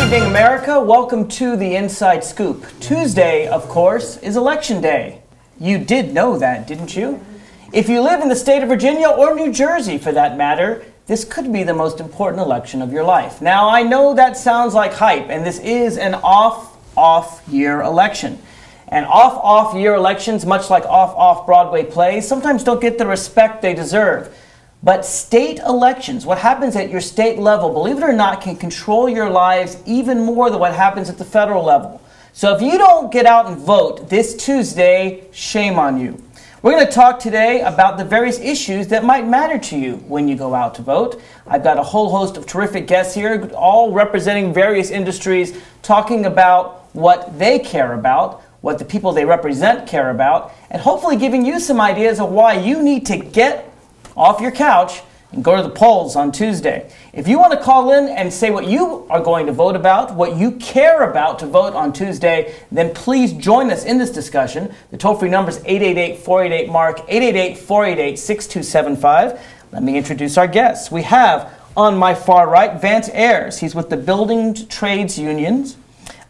evening, America. Welcome to the Inside Scoop. Tuesday, of course, is Election Day. You did know that, didn't you? If you live in the state of Virginia or New Jersey, for that matter, this could be the most important election of your life. Now, I know that sounds like hype, and this is an off-year election. And off-year elections, much like off Broadway plays, sometimes don't get the respect they deserve. But state elections, what happens at your state level, believe it or not, can control your lives even more than what happens at the federal level. So if you don't get out and vote this Tuesday, shame on you. We're going to talk today about the various issues that might matter to you when you go out to vote. I've got a whole host of terrific guests here, all representing various industries, talking about what they care about, what the people they represent care about, and hopefully giving you some ideas of why you need to get off your couch and go to the polls on Tuesday. If you want to call in and say what you are going to vote about, what you care about to vote on Tuesday, then please join us in this discussion. The toll-free number is 888-488-MARK, 888-488-6275. Let me introduce our guests. We have, on my far right, Vance Ayres. He's with the Building Trades Unions.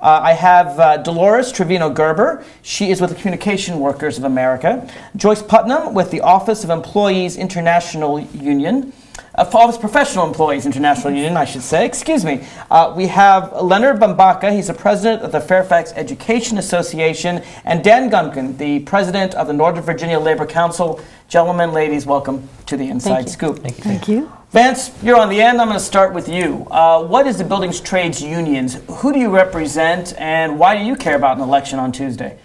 I have Dolores Trevino Gerber. She is with the Communication Workers of America. Joyce Putnam with the Office of Employees International Union. Office Professional Employees International Union, I should say. Excuse me. We have Leonard Bumbaca. He's the president of the Fairfax Education Association. And Duncan, the president of the Northern Virginia Labor Council. Gentlemen, ladies, welcome to the Inside Scoop. Thank you. Thank you. Vance, you're on the end. I'm going to start with you. What is the Building Trades Unions? Who do you represent, and why do you care about an election on Tuesday?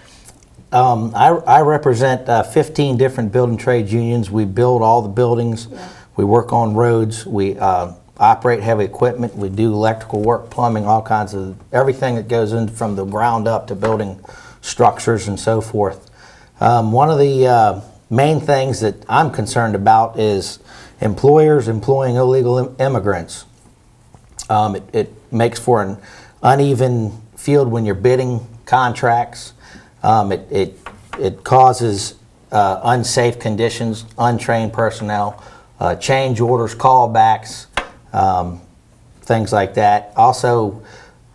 I represent 15 different building trades unions. We build all the buildings. Yeah. We work on roads. We operate heavy equipment. We do electrical work, plumbing, all kinds of everything that goes in from the ground up to building structures and so forth. One of the main things that I'm concerned about is employers employing illegal immigrants. It makes for an uneven field when you're bidding contracts. It causes unsafe conditions, untrained personnel, change orders, callbacks, things like that. Also,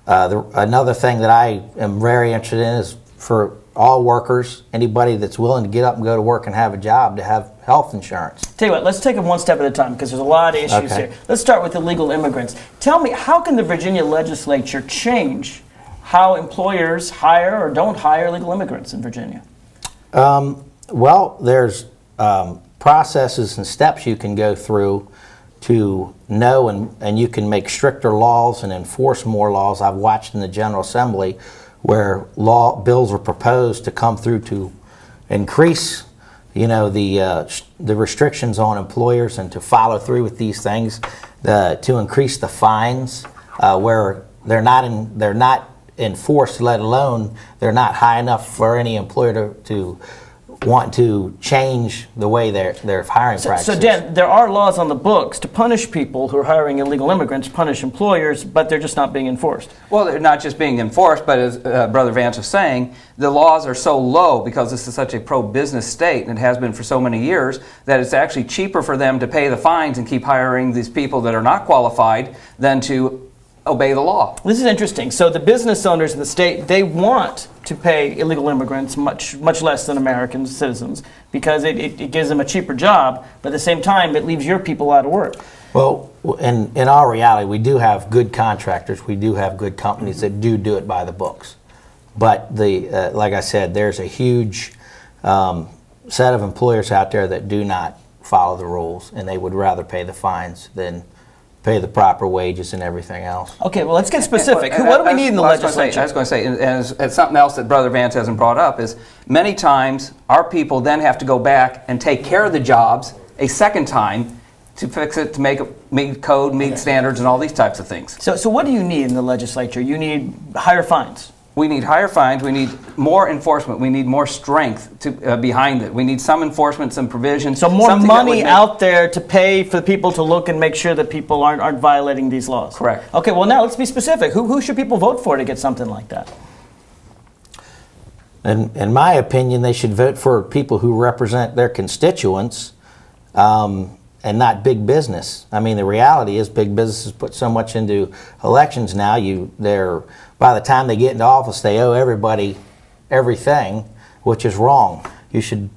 another thing that I am very interested in is for all workers, anybody that's willing to get up and go to work and have a job, to have health insurance. Tell you what, let's take them one step at a time because there's a lot of issues here. Let's start with illegal immigrants. Tell me, how can the Virginia legislature change how employers hire or don't hire illegal immigrants in Virginia? Well, there's processes and steps you can go through to know, and you can make stricter laws and enforce more laws. I've watched in the General Assembly where bills are proposed to come through to increase, the restrictions on employers and to follow through with these things, to increase the fines where they're not enforced, let alone they're not high enough for any employer to want to change the way their hiring practices. So Dan, there are laws on the books to punish people who are hiring illegal immigrants, punish employers, but they're just not being enforced. Well, they're not just being enforced, but as Brother Vance was saying, the laws are so low because this is such a pro-business state, and it has been for so many years, that it's actually cheaper for them to pay the fines and keep hiring these people that are not qualified than to obey the law. This is interesting. So the business owners in the state, they want to pay illegal immigrants much less than American citizens because it gives them a cheaper job, but at the same time it leaves your people out of work. Well, in our reality, we do have good contractors. We do have good companies that do it by the books. But like I said, there's a huge set of employers out there that do not follow the rules, and they would rather pay the fines than pay the proper wages and everything else. Okay, well, let's get specific. What do we need in the legislature? I was going to say, and something else that Brother Vance hasn't brought up is many times our people then have to go back and take care of the jobs a second time to fix it, to make it meet code, meet standards, and all these types of things. So what do you need in the legislature? You need higher fines. We need higher fines. We need more enforcement. We need more strength behind it. We need some enforcement, some provision. So more money out there to pay for people to look and make sure that people aren't violating these laws. Correct. Okay, well now let's be specific. Who should people vote for to get something like that? In my opinion, they should vote for people who represent their constituents. and not big business. I mean, the reality is big businesses put so much into elections now. By the time they get into office, they owe everybody everything, which is wrong. You should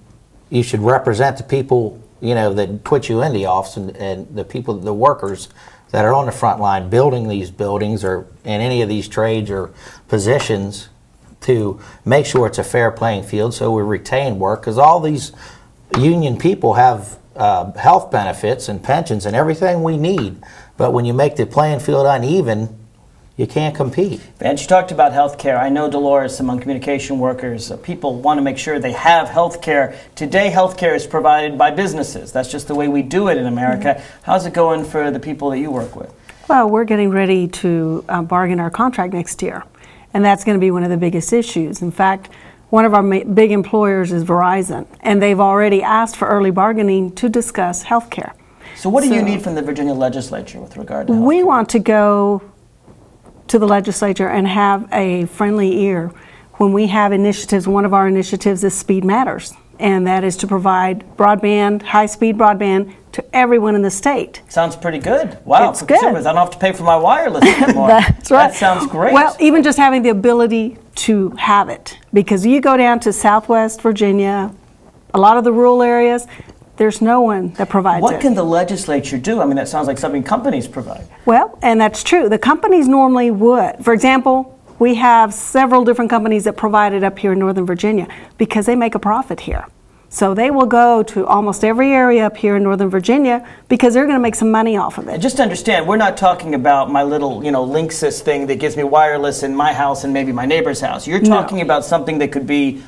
represent the people, you know, that put you in the office, and the people, the workers that are on the front line building these buildings or in any of these trades or positions, to make sure it's a fair playing field so we retain work, because all these union people have health benefits and pensions and everything we need. But when you make the playing field uneven, you can't compete. Vance, you talked about health care. I know, Dolores, among communication workers, people want to make sure they have health care. Today, health care is provided by businesses. That's just the way we do it in America. How's it going for the people that you work with? Well, we're getting ready to bargain our contract next year, and that's going to be one of the biggest issues. In fact, one of our big employers is Verizon, and they've already asked for early bargaining to discuss health care. So what do you need from the Virginia legislature with regard to health care? We want to go to the legislature and have a friendly ear when we have initiatives. One of our initiatives is Speed Matters, and that is to provide broadband, high-speed broadband, to everyone in the state. Sounds pretty good. Wow, it's for good. consumers. I don't have to pay for my wireless anymore. That's right. That sounds great. Well, even just having the ability to have it, because you go down to Southwest Virginia, a lot of the rural areas, there's no one that provides it. What can the legislature do? I mean, that sounds like something companies provide. Well, and that's true. The companies normally would. For example, we have several different companies that provide it up here in Northern Virginia because they make a profit here. So they will go to almost every area up here in Northern Virginia because they're going to make some money off of it. And just to understand, we're not talking about my little, Linksys thing that gives me wireless in my house and maybe my neighbor's house. You're talking about something that could be,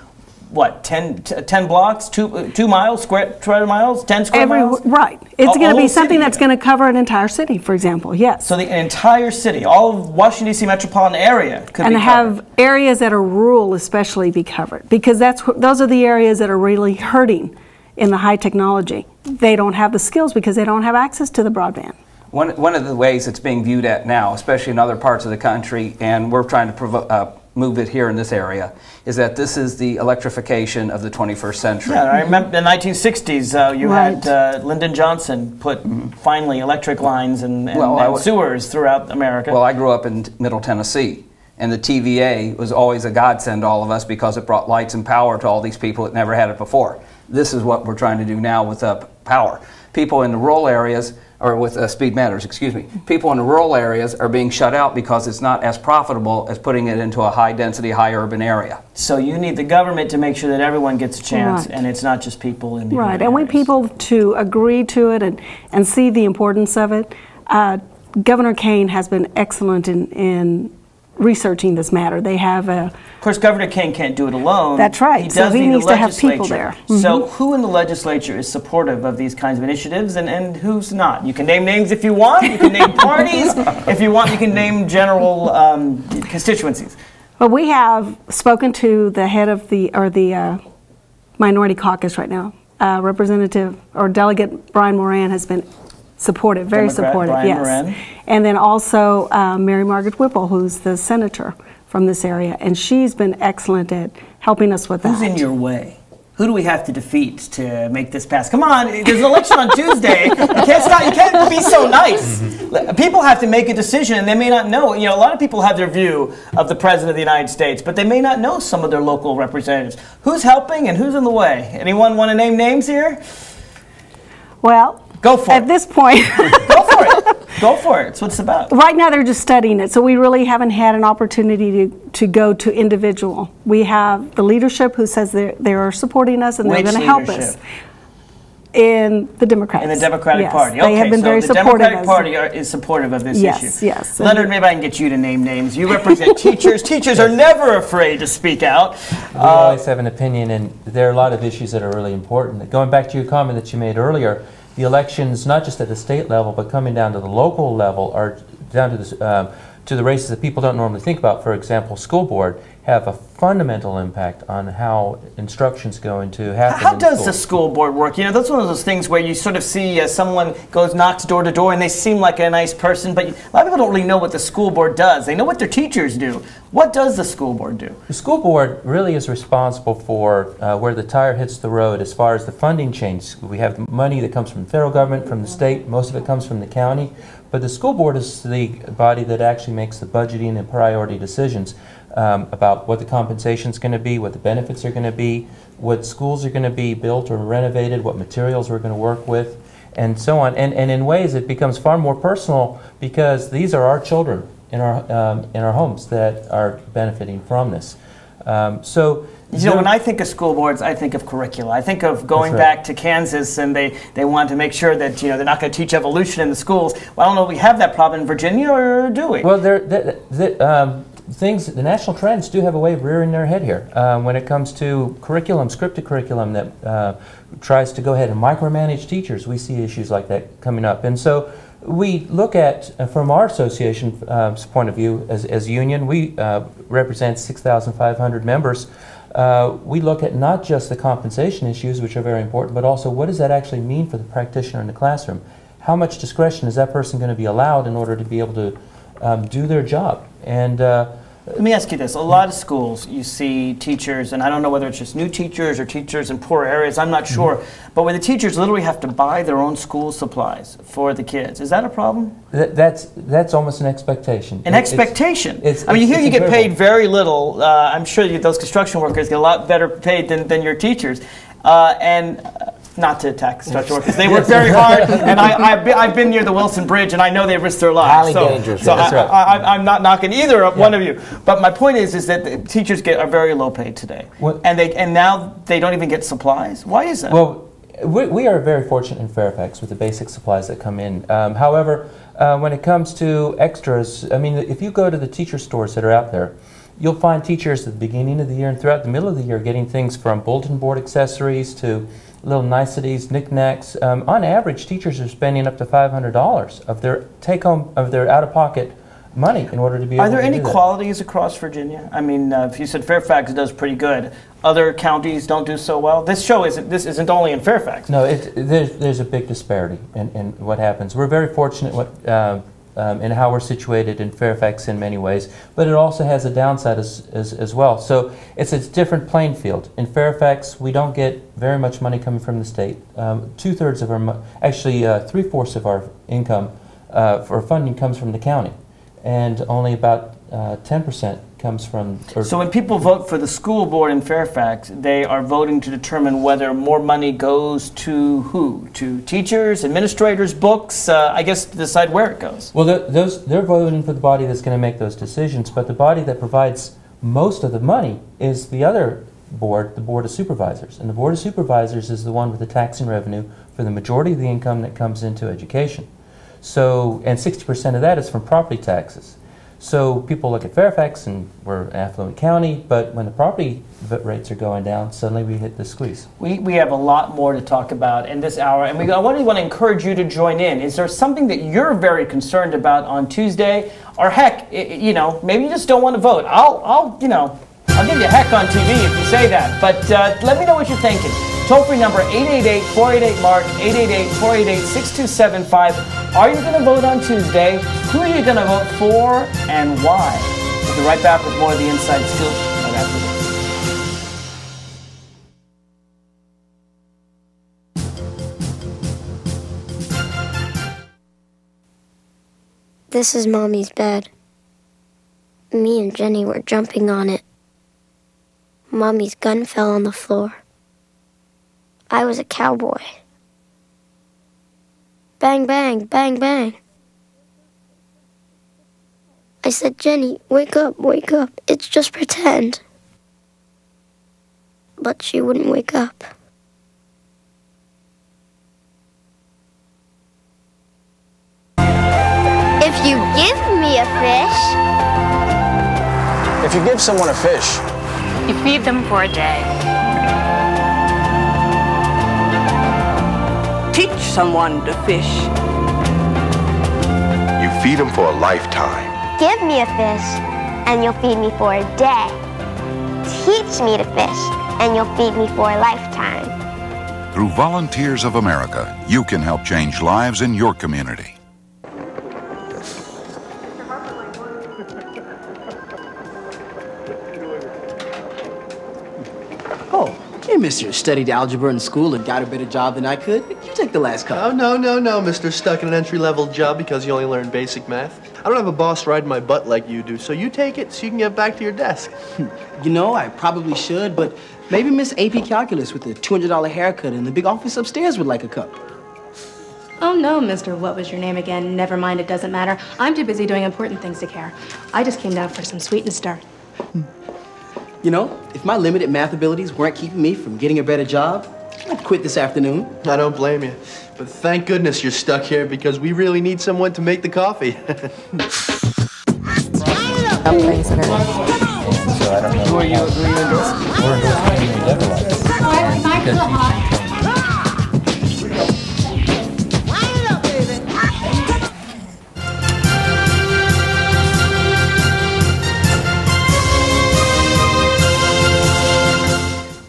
what, 10 blocks, 2 miles, square miles, 10 square miles? Right. It's going to be something that's going to cover an entire city, for example, yes. So the entire city, all of Washington, D.C. metropolitan area could be covered. And have areas that are rural especially be covered, because those are the areas that are really hurting in the high technology. They don't have the skills because they don't have access to the broadband. One of the ways it's being viewed at now, especially in other parts of the country, and we're trying to move it here in this area, is that this is the electrification of the 21st century. Yeah, I remember in the 1960s, you had Lyndon Johnson put finally electric lines and sewers throughout America. Well, I grew up in Middle Tennessee, and the TVA was always a godsend to all of us because it brought lights and power to all these people that never had it before. This is what we're trying to do now with power. People in the rural areas, or with Speed Matters, excuse me, people in the rural areas are being shut out because it's not as profitable as putting it into a high-density, high-urban area. So you need the government to make sure that everyone gets a chance, and it's not just people in the Right, and we need people to agree to it and see the importance of it. Governor Kane has been excellent in researching this matter. They have a... Of course, Governor Kane can't do it alone. That's right. So he needs to have people there. So who in the legislature is supportive of these kinds of initiatives and who's not? You can name names if you want. You can name parties. If you want, you can name general constituencies. Well, we have spoken to the head of the minority caucus right now. Representative or Delegate Brian Moran has been supportive, very supportive, Brian yes. Moran. And then also Mary Margaret Whipple, who's the senator from this area, and she's been excellent at helping us with that. Who's in your way? Who do we have to defeat to make this pass? Come on, there's an election on Tuesday. You can't stop. You can't be so nice. People have to make a decision, and they may not know. A lot of people have their view of the President of the United States, but they may not know some of their local representatives. Who's helping and who's in the way? Anyone want to name names here? Well, go for it. At this point. Go for it. Go for it. It's what it's about. Right now they're just studying it, so we really haven't had an opportunity to go to individual. We have the leadership who says they are supporting us and they're going to help us. In the Democrats. In the Democratic Party. They have been very supportive. The Democratic Party is supportive of this issue. Yes. Leonard, maybe I can get you to name names. You represent teachers. Teachers are never afraid to speak out. We always have an opinion, and there are a lot of issues that are really important. Going back to your comment that you made earlier, the elections, not just at the state level, but coming down to the local level, are down to the races that people don't normally think about. For example, school board. have a fundamental impact on how instruction's going to happen. How in does school. the school board work? You know, that's one of those things where you sort of see someone knocks door to door and they seem like a nice person, but a lot of people don't really know what the school board does. They know what their teachers do. What does the school board do? The school board really is responsible for where the tire hits the road as far as the funding change. We have money that comes from the federal government, from the state, most of it comes from the county, but the school board is the body that actually makes the budgeting and priority decisions about what the compensation is going to be, what the benefits are going to be, what schools are going to be built or renovated, what materials we're going to work with, and so on. And in ways it becomes far more personal because these are our children in our homes that are benefiting from this. You know, when I think of school boards, I think of curricula. I think of going back to Kansas, and they want to make sure that, you know, they're not going to teach evolution in the schools. Well, I don't know if we have that problem in Virginia, or do we? Well, the national trends do have a way of rearing their head here. When it comes to curriculum, scripted curriculum that tries to go ahead and micromanage teachers, we see issues like that coming up. And so we look at, from our association's point of view, as a union, we represent 6,500 members. We look at not just the compensation issues, which are very important, but also what does that actually mean for the practitioner in the classroom? How much discretion is that person going to be allowed in order to be able to do their job? And let me ask you this. A lot of schools, you see teachers, and I don't know whether it's just new teachers or teachers in poor areas, I'm not sure, but where the teachers literally have to buy their own school supplies for the kids. Is that a problem? That's almost an expectation. An expectation? I mean, here you get paid very little. I'm sure those construction workers get a lot better paid than your teachers. Not to attack construction workers. They work very hard, and I've been near the Wilson Bridge, and I know they risk their lives. Highly dangerous. So I'm not knocking either of one of you. But my point is that the teachers are very low paid today, and now they don't even get supplies. Why is that? Well, we are very fortunate in Fairfax with the basic supplies that come in. However, when it comes to extras, I mean, if you go to the teacher stores that are out there, you'll find teachers at the beginning of the year and throughout the middle of the year getting things from bulletin board accessories to little niceties, knickknacks. On average, teachers are spending up to $500 of their take-home, of their out-of-pocket money in order to be able to do that. Are there inequalities across Virginia? I mean, if you said Fairfax does pretty good, other counties don't do so well. This isn't only in Fairfax. No, there's a big disparity in what happens. We're very fortunate in how we're situated in Fairfax in many ways, but it also has a downside as well. So it's a different playing field. In Fairfax, we don't get very much money coming from the state. 2/3 of our, actually 3/4 of our income for funding comes from the county, and only about 10% comes from... So when people vote for the school board in Fairfax, they are voting to determine whether more money goes to who? To teachers, administrators, books, I guess to decide where it goes. Well, they're voting for the body that's going to make those decisions, but the body that provides most of the money is the other board, the Board of Supervisors. And the Board of Supervisors is the one with the taxing revenue for the majority of the income that comes into education. So, and 60% of that is from property taxes. So people look at Fairfax and we're an affluent county, but when the property rates are going down, suddenly we hit the squeeze. We have a lot more to talk about in this hour, and I want to encourage you to join in. Is there something that you're very concerned about on Tuesday? Or heck, you know, maybe you just don't want to vote. I'll give you heck on TV if you say that. But let me know what you're thinking. Toll-free number 888-488-MARK, 888-488-6275. Are you going to vote on Tuesday? Who are you going to vote for and why? We'll be right back with more of the Inside Scoop right after this. This is Mommy's bed. Me and Jenny were jumping on it. Mommy's gun fell on the floor. I was a cowboy. Bang, bang, bang, bang. I said, Jenny, wake up, it's just pretend. But she wouldn't wake up. If you give me a fish... If you give someone a fish... You feed them for a day. Teach someone to fish. You feed them for a lifetime. Give me a fish, and you'll feed me for a day. teach me to fish, and you'll feed me for a lifetime. Through Volunteers of America, you can help change lives in your community. Oh, hey, mister, studied algebra in school and got a better job than I could. You take the last couple. Oh, no, mister. Stuck in an entry-level job because you only learned basic math. I don't have a boss riding my butt like you do, so you take it so you can get back to your desk. You know, I probably should, but maybe Miss AP Calculus with the $200 haircut in the big office upstairs would like a cup. Oh, no, Mr. What was your name again? Never mind, it doesn't matter. I'm too busy doing important things to care. I just came down for some sweet and stir. You know, if my limited math abilities weren't keeping me from getting a better job, I'd quit this afternoon. I don't blame you. But thank goodness you're stuck here because we really need someone to make the coffee. So I don't know. Who are you endorsing? We're endorsing Leonard.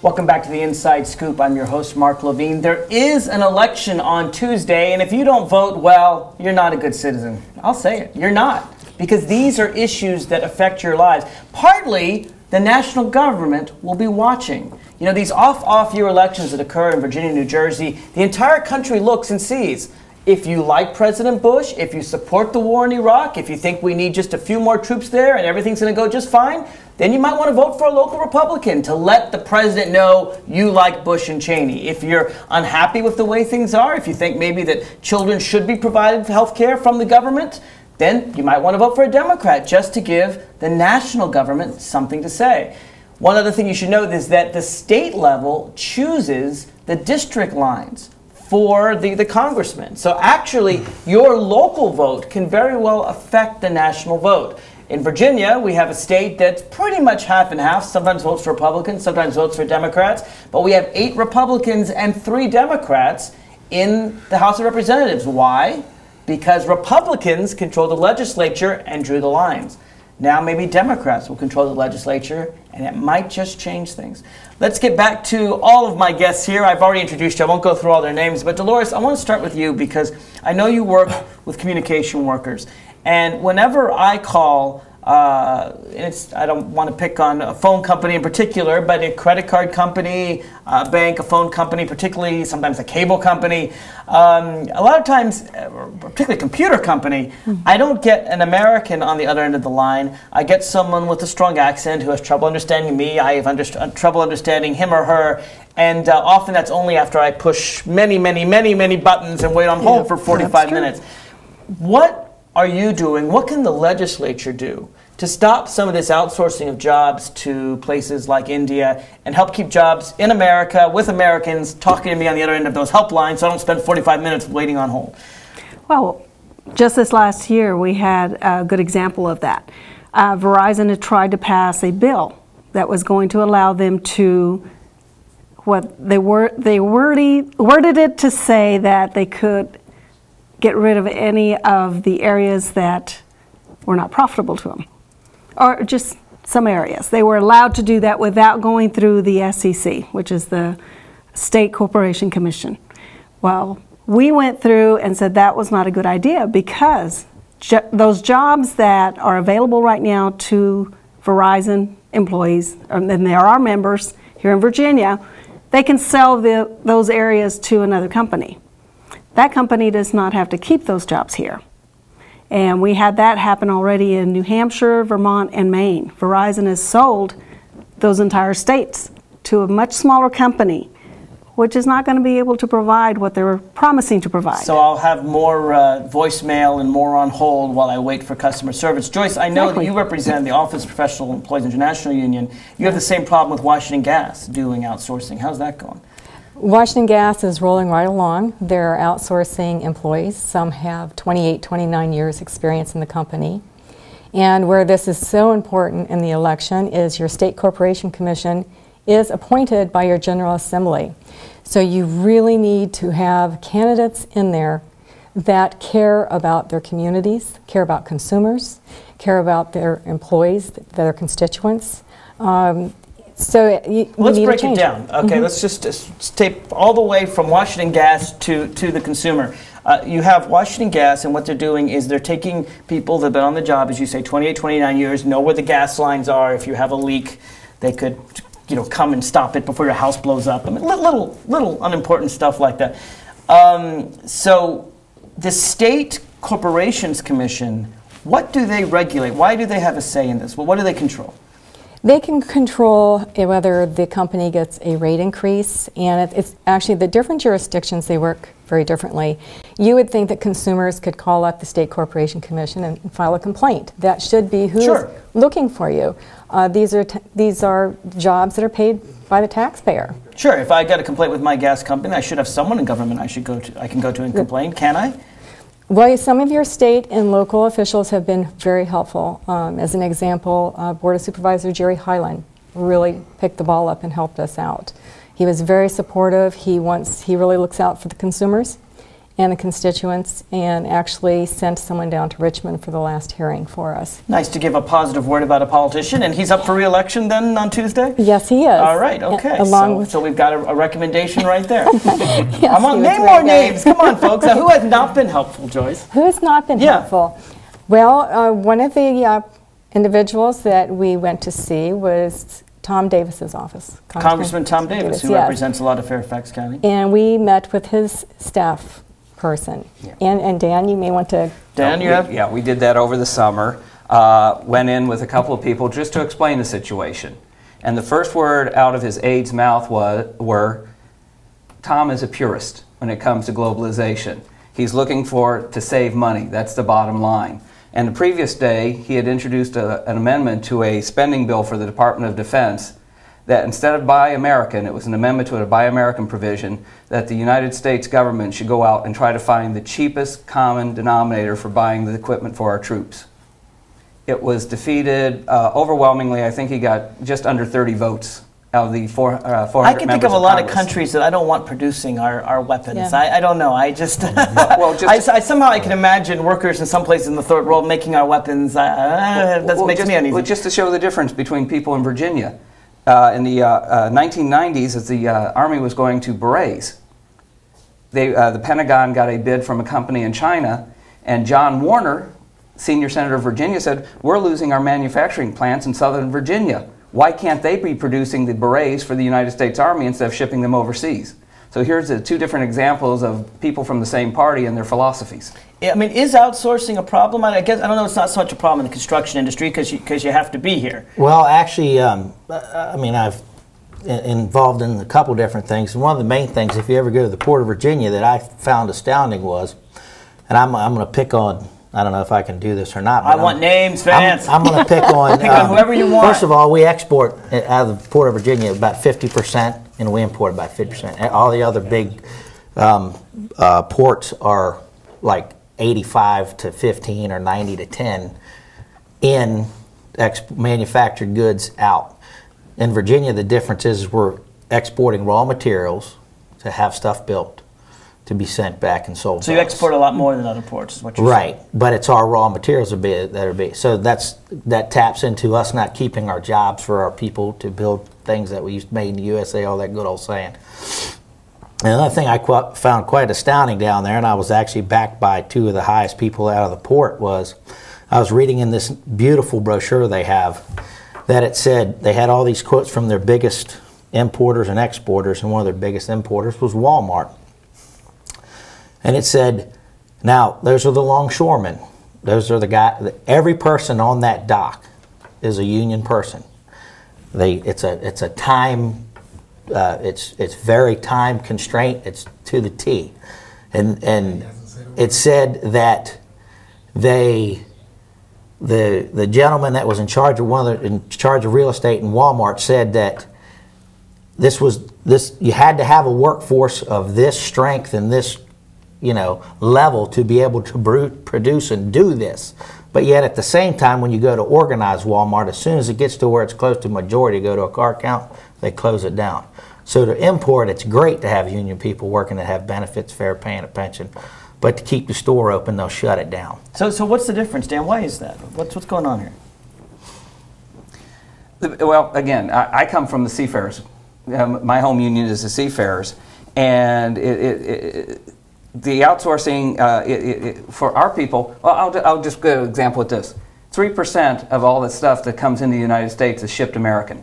Welcome back to the Inside Scoop. I'm your host, Mark Levine. There is an election on Tuesday, and if you don't vote, well, you're not a good citizen. I'll say it. You're not. Because these are issues that affect your lives. Partly, the national government will be watching. You know, these off-year elections that occur in Virginia, New Jersey, the entire country looks and sees. If you like President Bush, if you support the war in Iraq, if you think we need just a few more troops there and everything's going to go just fine, then you might want to vote for a local Republican to let the president know you like Bush and Cheney. If you're unhappy with the way things are, if you think maybe that children should be provided health care from the government, then you might want to vote for a Democrat just to give the national government something to say. One other thing you should note is that the state level chooses the district lines for the congressman. So actually, your local vote can very well affect the national vote. In Virginia, we have a state that's pretty much half and half. Sometimes votes for Republicans, sometimes votes for Democrats. But we have 8 Republicans and 3 Democrats in the House of Representatives. Why? Because Republicans control the legislature and drew the lines. Now maybe Democrats will control the legislature, and it might just change things. Let's get back to all of my guests here. I've already introduced you. I won't go through all their names. But Dolores, I want to start with you because I know you work with communication workers. And whenever I call, and I don't want to pick on a phone company in particular, but a credit card company, a bank, a phone company, particularly sometimes a cable company, a lot of times, particularly a computer company, I don't get an American on the other end of the line. I get someone with a strong accent who has trouble understanding me. I have trouble understanding him or her. And often that's only after I push many buttons and wait on hold for 45 minutes. What are you doing? What can the legislature do to stop some of this outsourcing of jobs to places like India and help keep jobs in America with Americans talking to me on the other end of those helplines so I don't spend 45 minutes waiting on hold? Well, just this last year we had a good example of that. Verizon had tried to pass a bill that was going to allow them to, they worded it to say that they could get rid of any of the areas that were not profitable to them, or just some areas. They were allowed to do that without going through the SEC, which is the State Corporation Commission. Well, we went through and said that was not a good idea because those jobs that are available right now to Verizon employees, and they are our members here in Virginia, they can sell those areas to another company. That company does not have to keep those jobs here. And we had that happen already in New Hampshire, Vermont, and Maine. Verizon has sold those entire states to a much smaller company, which is not going to be able to provide what they were promising to provide. So I'll have more voicemail and more on hold while I wait for customer service. Joyce, I know that you represent the Office of Professional Employees International Union. You have the same problem with Washington Gas doing outsourcing. How's that going? Washington Gas is rolling right along. They're outsourcing employees. Some have 28, 29 years experience in the company. And where this is so important in the election is your State Corporation Commission is appointed by your General Assembly. So you really need to have candidates in there that care about their communities, care about consumers, care about their employees, their constituents. So let's break it down. Okay, let's just take all the way from Washington Gas to the consumer. You have Washington Gas, and what they're doing is they're taking people that have been on the job, as you say, 28, 29 years, know where the gas lines are. If you have a leak, they could, come and stop it before your house blows up. I mean, little unimportant stuff like that. So the State Corporations Commission, what do they regulate? Why do they have a say in this? Well, what do they control? They can control whether the company gets a rate increase, and it's actually the different jurisdictions, they work very differently. You would think that consumers could call up the State Corporation Commission and file a complaint. That should be who's looking for you. These are jobs that are paid by the taxpayer. Sure. If I got a complaint with my gas company, I should have someone in government I can go to and complain. Can I? Well, some of your state and local officials have been very helpful. As an example, Board of Supervisor Jerry Hyland really picked the ball up and helped us out. He was very supportive. He really looks out for the consumers and the constituents, and actually sent someone down to Richmond for the last hearing for us. Nice to give a positive word about a politician, and he's up for re-election then on Tuesday? Yes, he is. All right, okay. So we've got a recommendation right there. Yes, name more names. Come on, folks. Who has not been helpful, Joyce? Who has not been helpful? Well, one of the individuals that we went to see was Tom Davis's office. Congressman Tom Davis, who represents a lot of Fairfax County. And we met with his staff person. And Dan, you may want to... Dan, you have? Yeah, we did that over the summer. Went in with a couple of people just to explain the situation. And the first word out of his aide's mouth were, Tom is a purist when it comes to globalization. He's looking to save money. That's the bottom line. And the previous day, he had introduced an amendment to a spending bill for the Department of Defense that instead of Buy American, it was an amendment to a Buy American provision, that the United States government should go out and try to find the cheapest common denominator for buying the equipment for our troops. It was defeated overwhelmingly. I think he got just under 30 votes out of the 400 members I can think of a lot Congress. of countries that I don't want producing our weapons. Yeah. I don't know. I just, somehow I can imagine workers in some places in the third world making our weapons. That makes me uneasy. Well, just to show the difference between people in Virginia. In the 1990s, as the Army was going to berets, the Pentagon got a bid from a company in China, and John Warner, senior senator of Virginia, said, we're losing our manufacturing plants in Southern Virginia. Why can't they be producing the berets for the United States Army instead of shipping them overseas? So here's the two different examples of people from the same party and their philosophies. I mean, is outsourcing a problem? I don't know. It's not so much a problem in the construction industry because you have to be here. Well, actually, I've involved in a couple different things. And one of the main things, if you ever go to the Port of Virginia, that I found astounding was, and I'm going to pick on. I don't know if I can do this or not. I want names, Vance. I'm going to pick on. Pick on whoever you want. First of all, we export out of the Port of Virginia about 50%, and we import about 50%. All the other big ports are like 85 to 15 or 90 to 10 in manufactured goods out. In Virginia, the difference is we're exporting raw materials to have stuff built to be sent back and sold. So you export a lot more than other ports, is what you're saying. Right, but it's our raw materials that are big. So that taps into us not keeping our jobs for our people to build things that we made in the USA, all that good old saying. And another thing I found quite astounding down there, and I was actually backed by two of the highest people out of the port, was I was reading in this beautiful brochure they have that it said they had all these quotes from their biggest importers and exporters, and one of their biggest importers was Walmart. And it said, now, those are the longshoremen. Those are the guys. Every person on that dock is a union person. It's a time. It's very time constraint. It's to the T, and it said that the gentleman that was in charge of real estate in Walmart said that you had to have a workforce of this strength and this level to be able to produce and do this. But yet at the same time, when you go to organize Walmart, as soon as it gets to where it's close to majority, go to a car count, they close it down. So to import, it's great to have union people working that have benefits, fair pay, and a pension. But to keep the store open, they'll shut it down. So what's the difference, Dan? Why is that? What's going on here? Well, again, I come from the seafarers. My home union is the seafarers, and the outsourcing for our people. Well, I'll just give an example with this: 3% of all the stuff that comes into the United States is shipped American.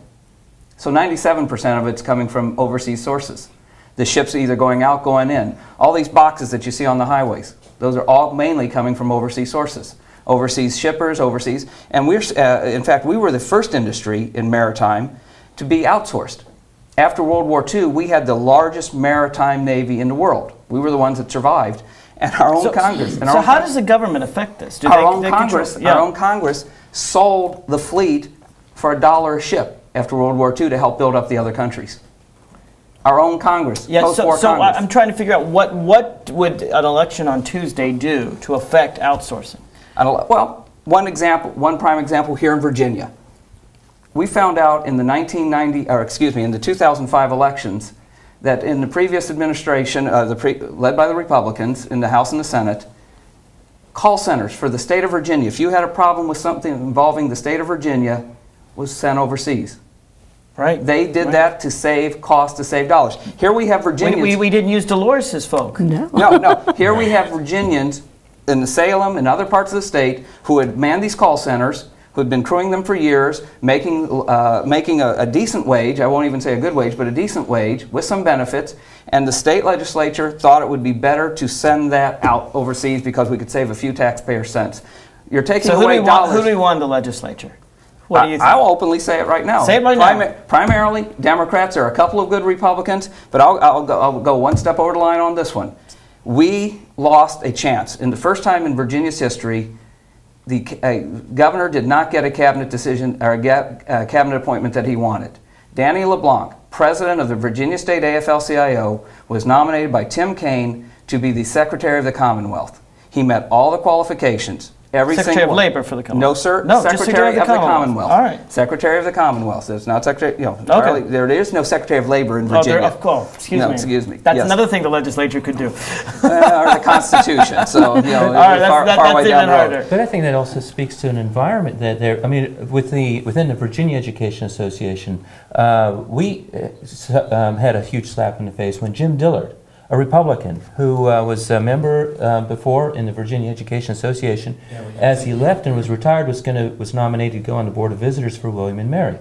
So 97% of it's coming from overseas sources. The ships are either going out, going in. All these boxes that you see on the highways, those are all mainly coming from overseas sources. Overseas shippers, overseas. And we're, in fact, we were the first industry in maritime to be outsourced. After World War II, we had the largest maritime navy in the world. We were the ones that survived. And our own Congress. And how does the government affect this? Our own Congress sold the fleet for $1 a ship after World War II to help build up the other countries. Our own Congress, post-war Congress. I'm trying to figure out what would an election on Tuesday do to affect outsourcing? Well, one prime example here in Virginia. We found out in the in the 2005 elections that in the previous administration, led by the Republicans in the House and the Senate, call centers for the state of Virginia, if you had a problem with something involving the state of Virginia, was sent overseas. Right. They did that to save costs, to save dollars. Here we have Virginians. We didn't use Dolores' folk. No. Here we have Virginians in the Salem and other parts of the state who had manned these call centers, who had been crewing them for years, making a decent wage. I won't even say a good wage, but a decent wage with some benefits. And the state legislature thought it would be better to send that out overseas because we could save a few taxpayer cents. You're taking away dollars. Who do we want in the legislature? What do you think? I'll openly say it right now. Say it right now. Primarily, Democrats. There are a couple of good Republicans, but I'll go one step over the line on this one. We lost a chance. In the first time in Virginia's history, the governor did not get a cabinet decision or a cabinet appointment that he wanted. Danny LeBlanc, president of the Virginia State AFL-CIO, was nominated by Tim Kaine to be the Secretary of the Commonwealth. He met all the qualifications. Secretary of Labor for the Commonwealth. No, sir. No, Secretary of the Commonwealth. All right. Secretary of the Commonwealth. It's not Secretary. Okay. There is no Secretary of Labor in Virginia. Excuse me. That's another thing the legislature could do. Or the Constitution. So all right, that's even harder. But I think that also speaks to an environment that there. I mean, within the Virginia Education Association, we had a huge slap in the face when Jim Dillard, a Republican who was a member before in the Virginia Education Association, as he left and was retired, was nominated to go on the Board of Visitors for William and Mary.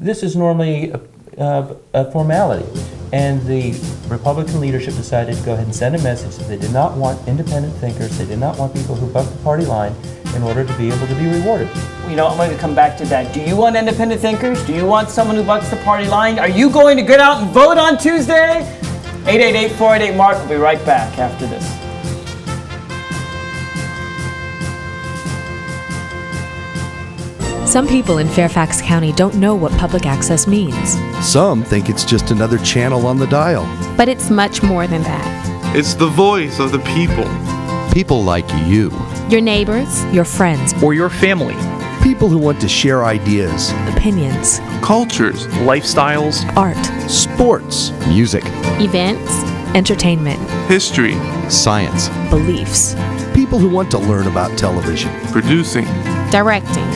This is normally a formality, and the Republican leadership decided to go ahead and send a message that they did not want independent thinkers, they did not want people who bucked the party line in order to be able to be rewarded. I'm going to come back to that. Do you want independent thinkers? Do you want someone who bucks the party line? Are you going to get out and vote on Tuesday? 888-488-MARK. We'll be right back after this. Some people in Fairfax County don't know what public access means. Some think it's just another channel on the dial. But it's much more than that. It's the voice of the people. People like you. Your neighbors. Your friends. Or your family. People who want to share ideas, opinions, cultures, lifestyles, art, sports, music, events, entertainment, history, science, beliefs. People who want to learn about television, producing, directing,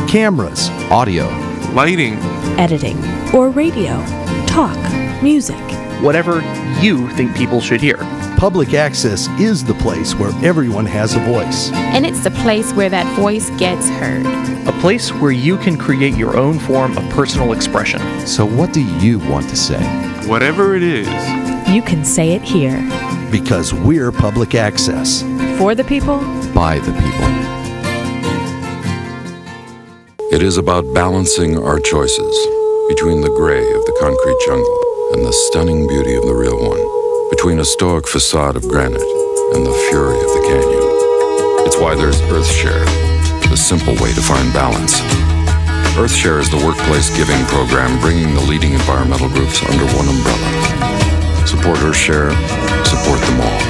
cameras, audio, lighting, editing, or radio, talk, music. Whatever you think people should hear. Public access is the place where everyone has a voice. And it's the place where that voice gets heard. A place where you can create your own form of personal expression. So what do you want to say? Whatever it is. You can say it here. Because we're public access. For the people. By the people. It is about balancing our choices between the gray of the concrete jungle and the stunning beauty of the real one. Between a stoic facade of granite and the fury of the canyon. It's why there's EarthShare, the simple way to find balance. EarthShare is the workplace giving program bringing the leading environmental groups under one umbrella. Support EarthShare, support them all.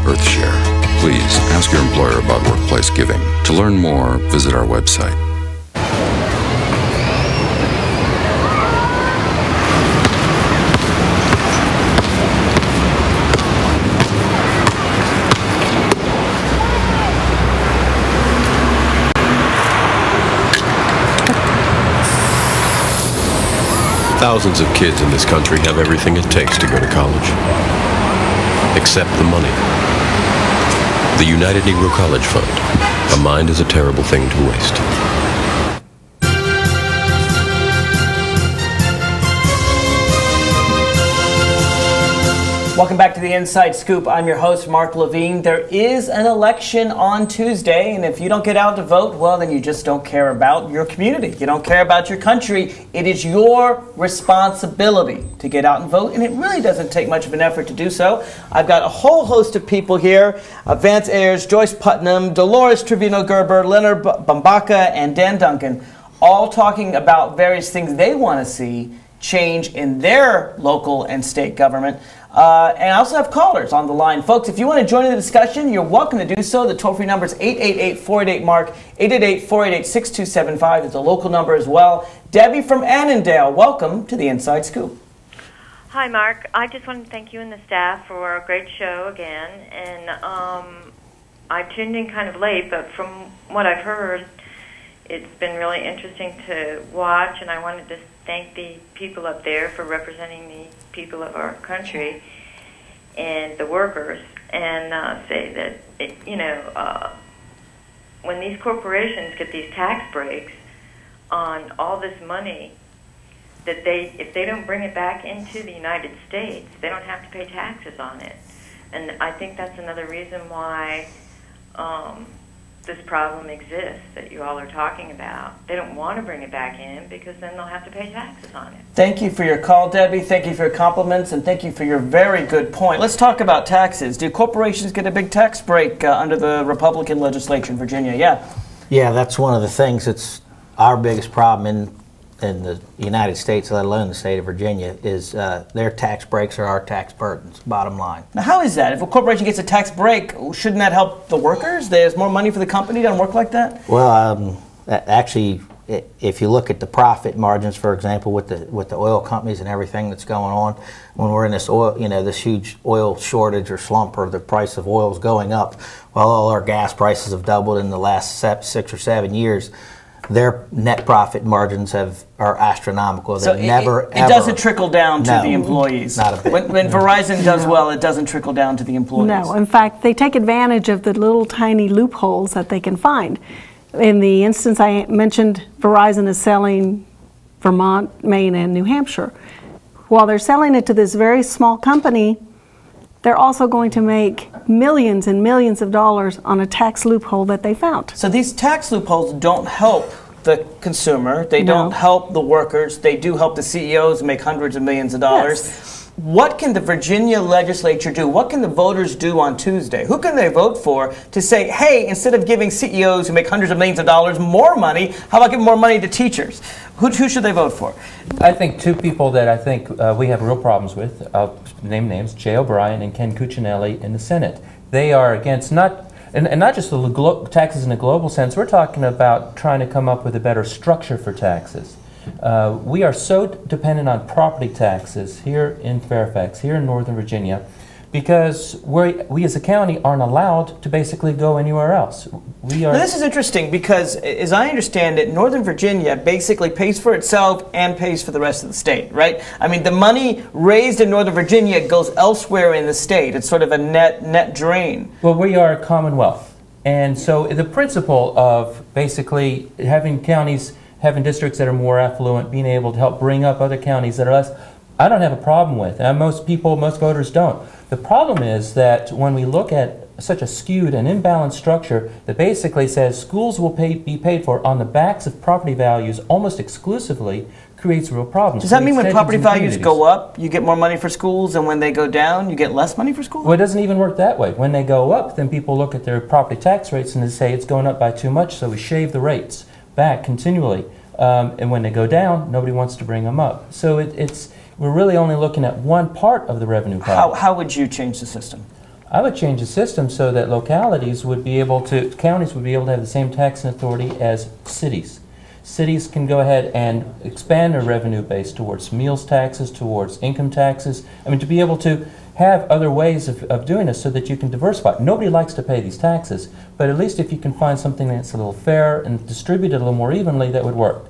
EarthShare. Please ask your employer about workplace giving. To learn more, visit our website. Thousands of kids in this country have everything it takes to go to college, except the money. The United Negro College Fund. A mind is a terrible thing to waste. Welcome back to the Inside Scoop. I'm your host, Mark Levine. There is an election on Tuesday, and if you don't get out to vote, well, then you just don't care about your community. You don't care about your country. It is your responsibility to get out and vote, and it really doesn't take much of an effort to do so. I've got a whole host of people here, Vance, Ayres, Joyce, Putnam, Dolores, Trevino, Gerber, Leonard, Bumbaca, and Duncan, all talking about various things they want to see change in their local and state government. And I also have callers on the line. Folks, if you want to join in the discussion, you're welcome to do so. The toll-free number is 888-488-MARK, 888-488-6275. It's a local number as well. Debbie from Annandale, welcome to the Inside Scoop. Hi, Mark. I just want to thank you and the staff for a great show again. And I tuned in kind of late, but from what I've heard, it's been really interesting to watch, and I wanted to thank the people up there for representing the people of our country and the workers, and say that, when these corporations get these tax breaks on all this money, that if they don't bring it back into the United States, they don't have to pay taxes on it. And I think that's another reason why this problem exists that you all are talking about. They don't want to bring it back in because then they'll have to pay taxes on it. Thank you for your call, Debbie. Thank you for your compliments, and thank you for your very good point. Let's talk about taxes. Do corporations get a big tax break under the Republican legislature in Virginia? Yeah. Yeah, that's one of the things that's our biggest problem in the United States, let alone the state of Virginia, is their tax breaks are our tax burdens, bottom line. Now, how is that? If a corporation gets a tax break, shouldn't that help the workers? There's more money for the company. Doesn't work like that? Well, actually, if you look at the profit margins, for example, with the oil companies and everything that's going on, when we're in this oil, this huge oil shortage or slump, or the price of oil is going up, while all our gas prices have doubled in the last 6 or 7 years, their net profit margins are astronomical. So it doesn't trickle down to the employees. Not a bit. When Verizon does well, it doesn't trickle down to the employees. No, in fact, they take advantage of the little tiny loopholes that they can find. In the instance I mentioned, Verizon is selling Vermont, Maine, and New Hampshire. While they're selling it to this very small company, they're also going to make millions and millions of dollars on a tax loophole that they found. So these tax loopholes don't help the consumer. They don't help the workers. They do help the CEOs make hundreds of millions of dollars. Yes. What can the Virginia legislature do? What can the voters do on Tuesday? Who can they vote for to say, hey, instead of giving CEOs who make hundreds of millions of dollars more money, how about giving more money to teachers? Who should they vote for? I think two people that I think we have real problems with, I'll name names, Jay O'Brien and Ken Cuccinelli in the Senate. They are against not just the taxes in a global sense, we're talking about trying to come up with a better structure for taxes. We are so dependent on property taxes here in Fairfax, here in Northern Virginia, because we as a county aren't allowed to basically go anywhere else. Now, this is interesting because, as I understand it, Northern Virginia basically pays for itself and pays for the rest of the state, right? I mean, the money raised in Northern Virginia goes elsewhere in the state. It's sort of a net drain. Well, we are a commonwealth. And so the principle of basically having counties, having districts that are more affluent, being able to help bring up other counties that are less, I don't have a problem with. And most voters don't. The problem is that when we look at such a skewed and imbalanced structure that basically says schools will be paid for on the backs of property values almost exclusively, creates real problems. Does that mean when property values go up, you get more money for schools, and when they go down, you get less money for schools? Well, it doesn't even work that way. When they go up, then people look at their property tax rates and they say it's going up by too much, so we shave the rates back continually. And when they go down, nobody wants to bring them up. So we're really only looking at one part of the revenue problem. How would you change the system? I would change the system so that counties would be able to have the same taxing authority as cities. Cities can go ahead and expand their revenue base towards meals taxes, towards income taxes. I mean, to be able to have other ways of doing this so that you can diversify. Nobody likes to pay these taxes, but at least if you can find something that's a little fair and distributed a little more evenly, that would work.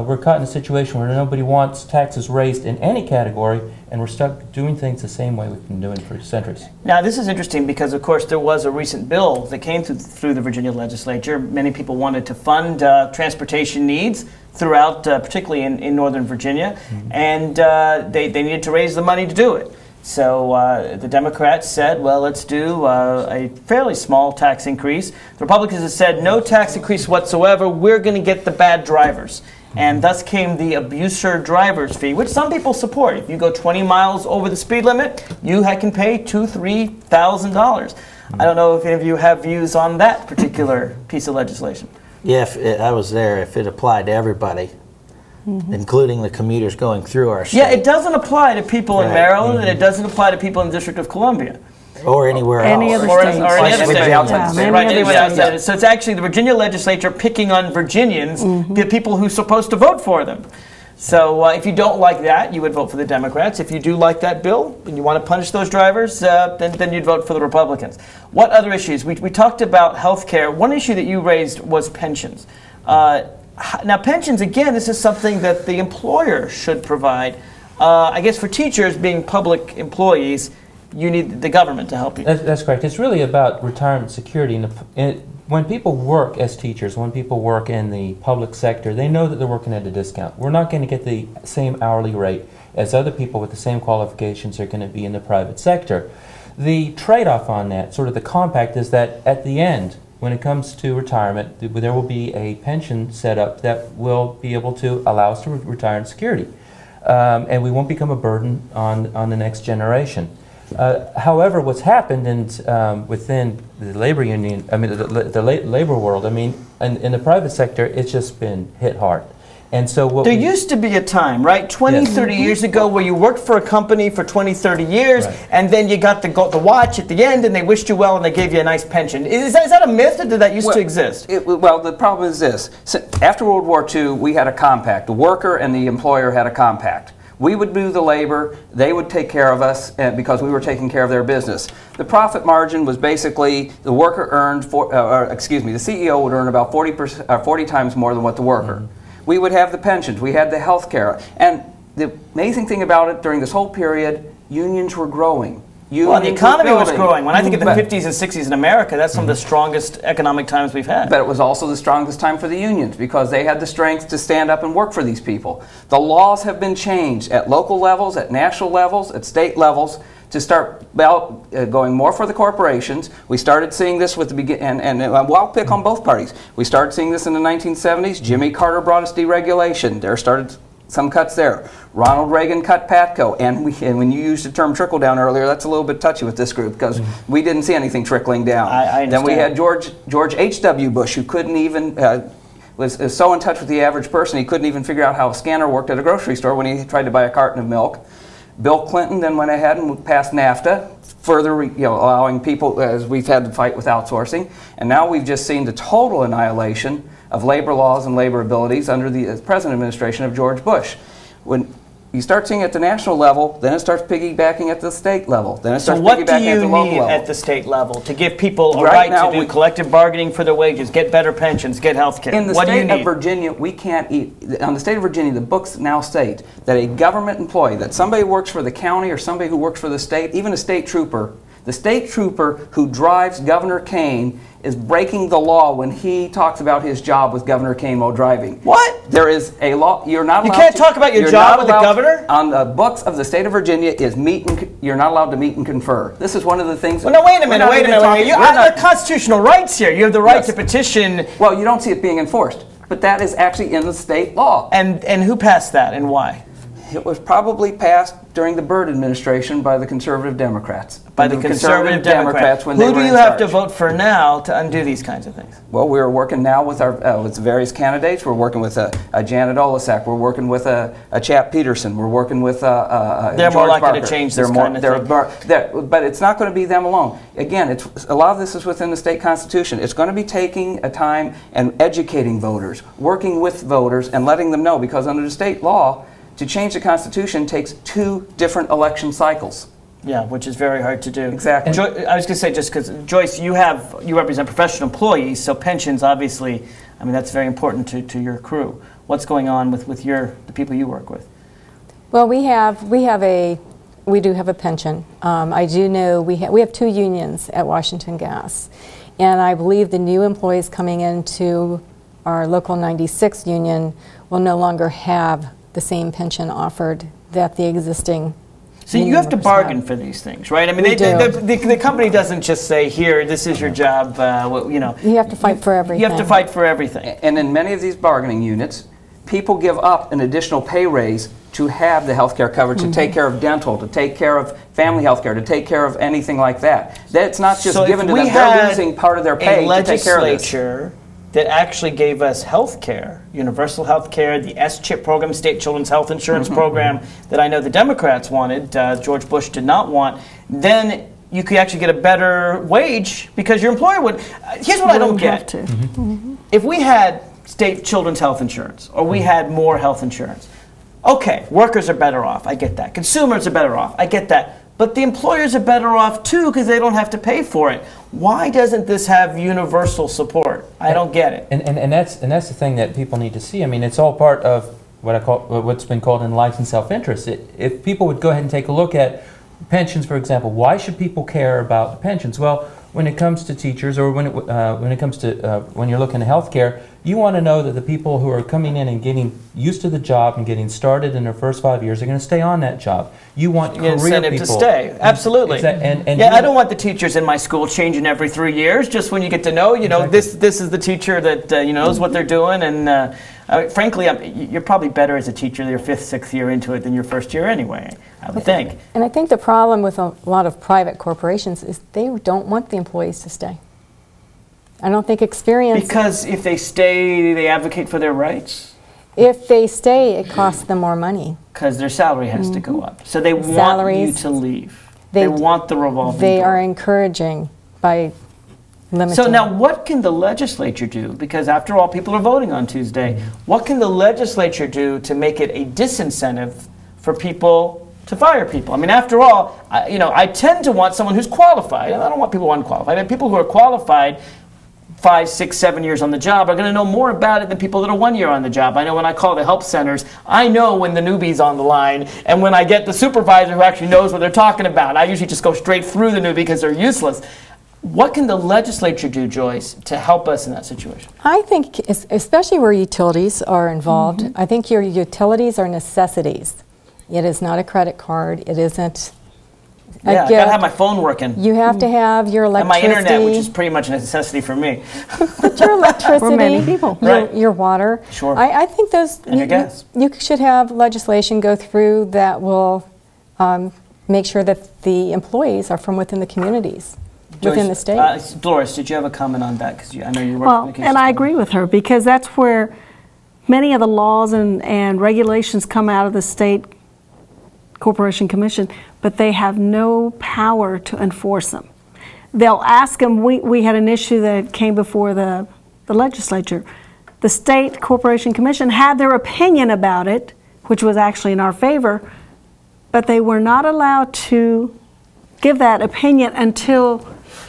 We're caught in a situation where nobody wants taxes raised in any category, and we're stuck doing things the same way we've been doing for centuries. Now, this is interesting because, of course, there was a recent bill that came through the Virginia legislature. Many people wanted to fund transportation needs throughout, particularly in Northern Virginia, and they needed to raise the money to do it. So the Democrats said, well, let's do a fairly small tax increase. The Republicans have said, no tax increase whatsoever. We're going to get the bad drivers. And thus came the abuser driver's fee, which some people support. If you go 20 miles over the speed limit, you can pay $2,000, $3,000. I don't know if any of you have views on that particular piece of legislation. Yeah, I was there. If it applied to everybody, including the commuters going through our state. Yeah, it doesn't apply to people in Maryland, and it doesn't apply to people in the District of Columbia. Or anywhere else. Any other Or state. any other state outside the state. Right, anyway, outside it. So it's actually the Virginia legislature picking on Virginians, the people who are supposed to vote for them. So if you don't like that, you would vote for the Democrats. If you do like that bill and you want to punish those drivers, then you'd vote for the Republicans. What other issues? We talked about health care. One issue that you raised was pensions. Now, pensions, again, this is something that the employer should provide. I guess for teachers, being public employees, you need the government to help you. That's correct. It's really about retirement security. When people work as teachers, when people work in the public sector, they know that they're working at a discount. We're not going to get the same hourly rate as other people with the same qualifications are going to be in the private sector. The trade-off on that, sort of the compact, is that at the end, when it comes to retirement, there will be a pension set up that will be able to allow us to retire in security. And we won't become a burden on the next generation. However, what's happened within the labor union, the labor world, in the private sector, it's just been hit hard. And so there used to be a time, right, 20, 30 years ago, where you worked for a company for 20, 30 years, and then you got the watch at the end, and they wished you well, and they gave you a nice pension. Is that a myth, or did that used to exist? Well, the problem is this. After World War II, we had a compact. The worker and the employer had a compact. We would do the labor, they would take care of us because we were taking care of their business. The profit margin was basically the worker earned, the CEO would earn about 40 times more than what the worker. We would have the pensions, we had the health care. And the amazing thing about it, during this whole period, unions were growing. Well, the economy was growing. When I think of the 50s and 60s in America, that's some of the strongest economic times we've had. But it was also the strongest time for the unions because they had the strength to stand up and work for these people. The laws have been changed at local levels, at national levels, at state levels to start going more for the corporations. We started seeing this with the beginning, and I'll pick on both parties. We started seeing this in the 1970s. Jimmy Carter brought us deregulation. There started some cuts there. Ronald Reagan cut PATCO, and when you used the term trickle down earlier, that's a little bit touchy with this group because we didn't see anything trickling down. I understand. Then we had George H.W. Bush, who couldn't even was so in touch with the average person he couldn't even figure out how a scanner worked at a grocery store when he tried to buy a carton of milk. Bill Clinton then went ahead and passed NAFTA, further allowing people, as we've had to fight with outsourcing, and now we've just seen the total annihilation of labor laws and labor abilities under the present administration of George Bush. When you start seeing it at the national level, then it starts piggybacking at the state level. Then it starts piggybacking at the local level. So what do you need at the state level to give people a right to do collective bargaining for their wages, get better pensions, get health care? In the state of Virginia, we can't eat. On the state of Virginia, the books now state that a government employee, that somebody who works for the county or somebody who works for the state, even a state trooper, the state trooper who drives Governor Kane is breaking the law when he talks about his job with Governor Kane while driving. What? There is a law. You're not allowed. You can't talk about your job with the governor? On the books of the state of Virginia is you're not allowed to meet and confer. This is one of the things. Well, no, wait a minute. You have constitutional rights here. You have the right to petition. Well, you don't see it being enforced, but that is actually in the state law. And who passed that and why? It was probably passed during the Byrd administration by the conservative Democrats. By the conservative Democrats when they were in charge. Who do you have to vote for now to undo these kinds of things? Well, we're working now with our with various candidates. We're working with a Janet Olasak. We're working with a Chap Peterson. We're working with They're George more likely Barker. to change this kind of thing. But it's not going to be them alone. Again, a lot of this is within the state constitution. It's going to be taking a time and educating voters, working with voters, and letting them know, because under the state law, to change the Constitution takes 2 different election cycles. Yeah, which is very hard to do. Exactly. I was going to say, just because, Joyce, you represent professional employees, so pensions, obviously, that's very important to your crew. what's going on with the people you work with? Well, we do have a pension. I do know we have 2 unions at Washington Gas, and I believe the new employees coming into our local 96 union will no longer have the same pension offered that the existing. So you have to bargain for these things, right? I mean, the company doesn't just say, "Here, this is your job." You know, you have to fight for everything. You have to fight for everything. And in many of these bargaining units, people give up an additional pay raise to have the health care coverage, to take care of dental, to take care of family health care, to take care of anything like that. That's not just given to them. They're losing part of their pay to take care of this. Legislature that actually gave us health care, universal health care, the S-CHIP program, State Children's Health Insurance Program, that I know the Democrats wanted, George Bush did not want, then you could actually get a better wage because your employer would. Here's what I don't get. If we had state children's health insurance, or we had more health insurance, okay, workers are better off, I get that. Consumers are better off, I get that. But the employers are better off too because they don't have to pay for it. Why doesn't this have universal support? I don't get it. And that's the thing that people need to see. I mean, it's all part of what's been called enlightened self-interest. If people would go ahead and take a look at pensions, for example, why should people care about the pensions? Well, when it comes to teachers, or when it comes to when you're looking at healthcare, you want to know that the people who are coming in and getting used to the job and getting started in their first 5 years are going to stay on that job. You want career incentive people to stay. Absolutely. And I don't want the teachers in my school changing every 3 years. Just when you get to know, this is the teacher that knows what they're doing. And frankly, you're probably better as a teacher your 5th, 6th year into it than your first year anyway, I would think. And I think the problem with a lot of private corporations is they don't want the employees to stay. I don't think experience... Because if they stay, they advocate for their rights? If they stay, it costs them more money. Because their salary has to go up. So they want you to leave. They want the revolving They door. are encouraging by limiting... So now what can the legislature do? Because after all, people are voting on Tuesday. What can the legislature do to make it a disincentive for people to fire people? I mean, after all, I tend to want someone who's qualified. I don't want people who are unqualified. I mean, people who are qualified 5, 6, 7 years on the job are going to know more about it than people that are 1 year on the job. I know when I call the help centers, I know when the newbie's on the line, and when I get the supervisor who actually knows what they're talking about. I usually just go straight through the newbie because they're useless. What can the legislature do, Joyce, to help us in that situation? I think, especially where utilities are involved, I think your utilities are necessities. It is not a credit card. It isn't... Yeah, I gotta have my phone working. You have to have your electricity. And my internet, which is pretty much a necessity for me. But your electricity, for many people. Your water. Sure. I think those. And your gas. You should have legislation go through that will make sure that the employees are from within the communities, within the state. Dolores, did you have a comment on that? Because I know you work. Well, and I agree with her because that's where many of the laws and regulations come out of the state Corporation Commission, but they have no power to enforce them. They'll ask them, we had an issue that came before the legislature. The State Corporation Commission had their opinion about it, which was actually in our favor, but they were not allowed to give that opinion until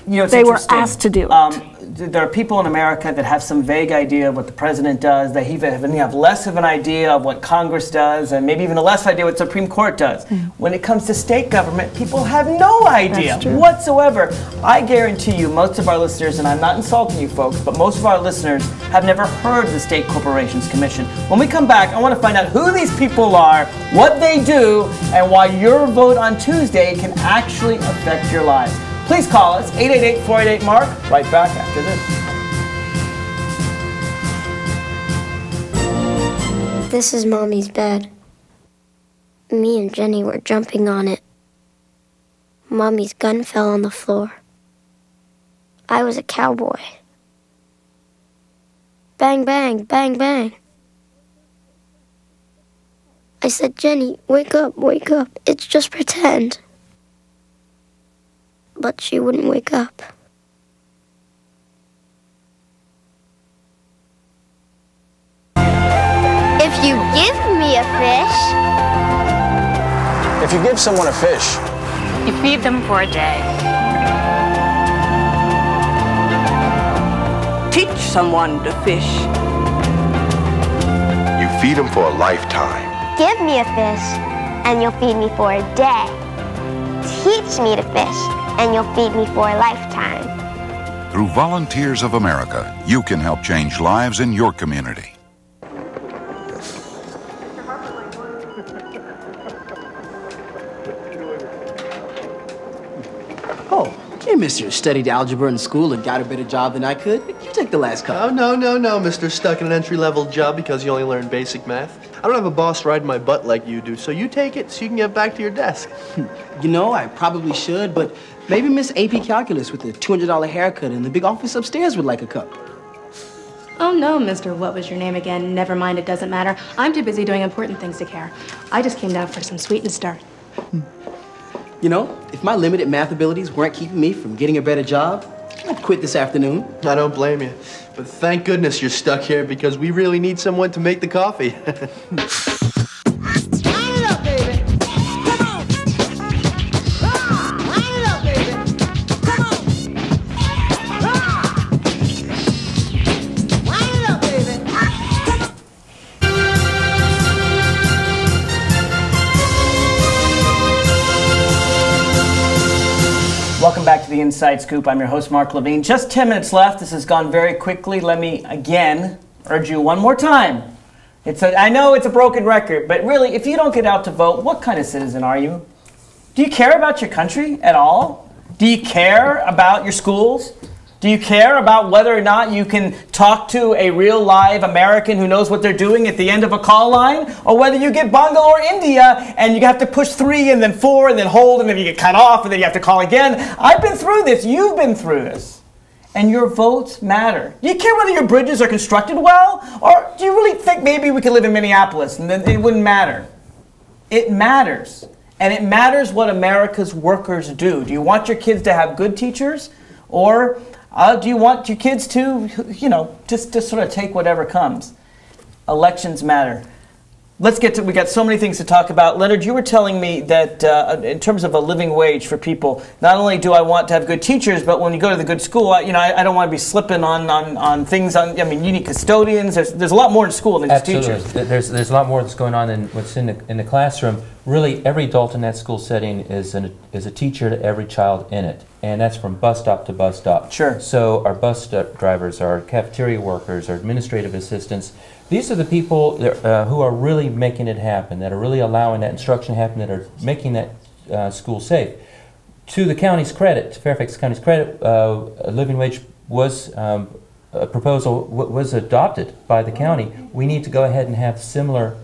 they were asked to do it. There are people in America that have some vague idea of what the president does. They even have less of an idea of what Congress does, and maybe even a less idea what the Supreme Court does. When it comes to state government, people have no idea whatsoever. I guarantee you, most of our listeners, and I'm not insulting you folks, but most of our listeners have never heard of the State Corporations Commission. When we come back, I want to find out who these people are, what they do, and why your vote on Tuesday can actually affect your lives. Please call us, 888-488-MARK, right back after this. This is Mommy's bed. Me and Jenny were jumping on it. Mommy's gun fell on the floor. I was a cowboy. Bang, bang, bang, bang. I said, Jenny, wake up, it's just pretend. But she wouldn't wake up. If you give me a fish... If you give someone a fish... You feed them for a day. Teach someone to fish. You feed them for a lifetime. Give me a fish, and you'll feed me for a day. Teach me to fish, and you'll feed me for a lifetime. Through Volunteers of America, you can help change lives in your community. Oh, hey, mister, studied algebra in school and got a better job than I could. You take the last cup. Oh, no, mister. Stuck in an entry-level job because you only learn basic math. I don't have a boss riding my butt like you do, so you take it so you can get back to your desk. You know, I probably should, but maybe Miss AP Calculus with the $200 haircut in the big office upstairs would like a cup. Oh, no, Mr. What was your name again? Never mind, it doesn't matter. I'm too busy doing important things to care. I just came down for some sweet and start. You know, if my limited math abilities weren't keeping me from getting a better job, I'd quit this afternoon. I don't blame you. But thank goodness you're stuck here because we really need someone to make the coffee. Welcome back to the Inside Scoop. I'm your host, Mark Levine. Just 10 minutes left. This has gone very quickly. Let me, again, urge you one more time. I know it's a broken record, but really, if you don't get out to vote, what kind of citizen are you? Do you care about your country at all? Do you care about your schools? Do you care about whether or not you can talk to a real live American who knows what they're doing at the end of a call line? Or whether you get Bangalore, India, and you have to push 3 and then 4 and then hold and then you get cut off and then you have to call again? I've been through this. You've been through this. And your votes matter. Do you care whether your bridges are constructed well? Or do you really think maybe we could live in Minneapolis and then it wouldn't matter? It matters. And it matters what America's workers do. Do you want your kids to have good teachers? Or do you want your kids to, just sort of take whatever comes? Elections matter. Let's get to, we got so many things to talk about. Leonard, you were telling me that in terms of a living wage for people, not only do I want to have good teachers, but when you go to the good school, I don't want to be slipping on things. You need custodians. There's a lot more in school than just teachers. There's a lot more that's going on than what's in the classroom. Really, every adult in that school setting is a teacher to every child in it, and that's from bus stop to bus stop. Sure. So our bus drivers, our cafeteria workers, our administrative assistants, these are the people who are really making it happen, that are really allowing that instruction to happen, that are making that school safe. To the county's credit, to Fairfax County's credit, a living wage was a proposal was adopted by the county. We need to go ahead and have similar.